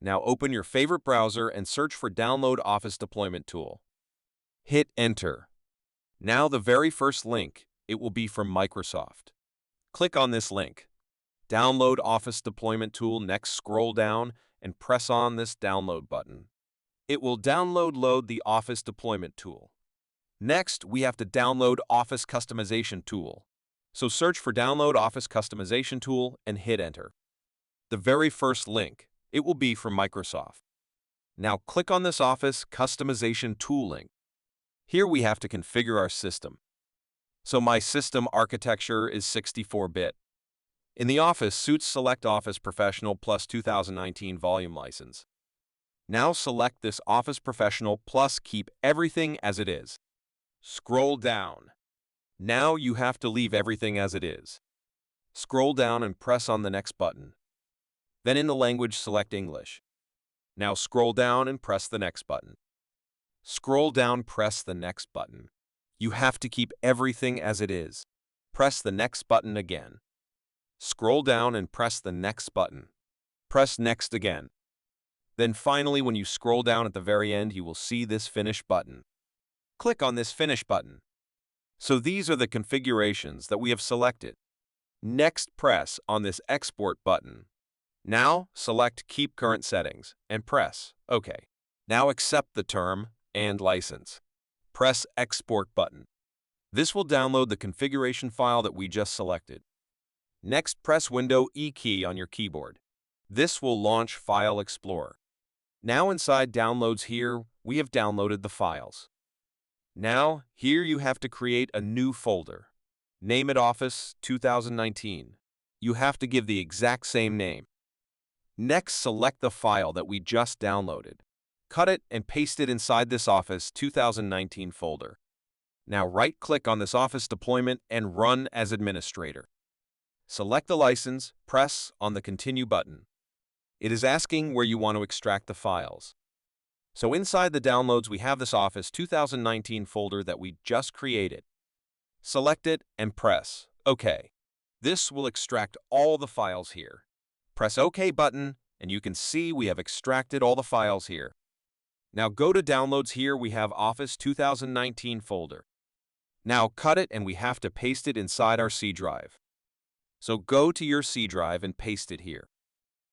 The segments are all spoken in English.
Now open your favorite browser and search for Download Office Deployment Tool. Hit Enter. Now the very first link, it will be from Microsoft. Click on this link. Download Office Deployment Tool. Next, scroll down and press on this download button. It will load the Office Deployment Tool. Next, we have to download Office Customization Tool. So search for Download Office Customization Tool and hit Enter. The very first link, it will be from Microsoft. Now click on this Office Customization Tool link. Here we have to configure our system. So my system architecture is 64-bit. In the Office Suites, select Office Professional Plus 2019 Volume License. Now select this Office Professional Plus, keep everything as it is. Scroll down. Now you have to leave everything as it is. Scroll down and press on the next button. Then in the language, select English. Now scroll down and press the next button. Scroll down, press the next button. You have to keep everything as it is. Press the next button again. Scroll down and press the next button. Press next again. Then finally, when you scroll down at the very end, you will see this Finish button. Click on this Finish button. So these are the configurations that we have selected. Next, press on this Export button. Now, select Keep Current Settings and press OK. Now accept the term and license. Press Export button. This will download the configuration file that we just selected. Next, press Window E key on your keyboard. This will launch File Explorer. Now inside Downloads here, we have downloaded the files. Now, here you have to create a new folder. Name it Office 2019. You have to give the exact same name. Next, select the file that we just downloaded. Cut it and paste it inside this Office 2019 folder. Now right-click on this Office deployment and run as administrator. Select the license, press on the Continue button. It is asking where you want to extract the files. So inside the downloads, we have this Office 2019 folder that we just created. Select it and press OK. This will extract all the files here. Press OK button and you can see we have extracted all the files here. Now go to Downloads. Here we have Office 2019 folder. Now cut it and we have to paste it inside our C drive. So go to your C drive and paste it here.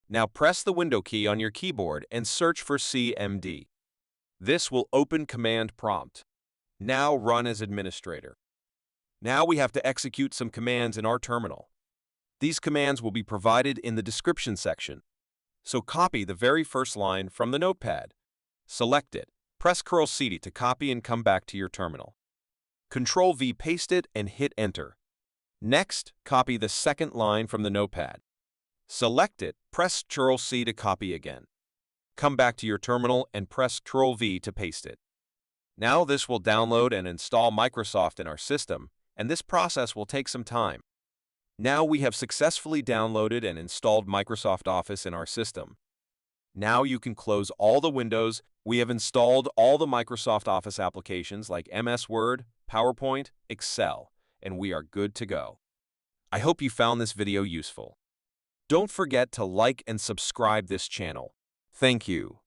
Now press the Window key on your keyboard and search for CMD. This will open Command Prompt. Now run as administrator. Now we have to execute some commands in our terminal. These commands will be provided in the description section. So copy the very first line from the notepad. Select it, press Ctrl-C to copy and come back to your terminal. Ctrl-V, paste it and hit Enter. Next, copy the second line from the notepad. Select it, press Ctrl-C to copy again. Come back to your terminal and press Ctrl-V to paste it. Now this will download and install Microsoft in our system, and this process will take some time. Now we have successfully downloaded and installed Microsoft Office in our system. Now you can close all the windows. We have installed all the Microsoft Office applications like MS Word, PowerPoint, Excel, and we are good to go. I hope you found this video useful. Don't forget to like and subscribe this channel. Thank you.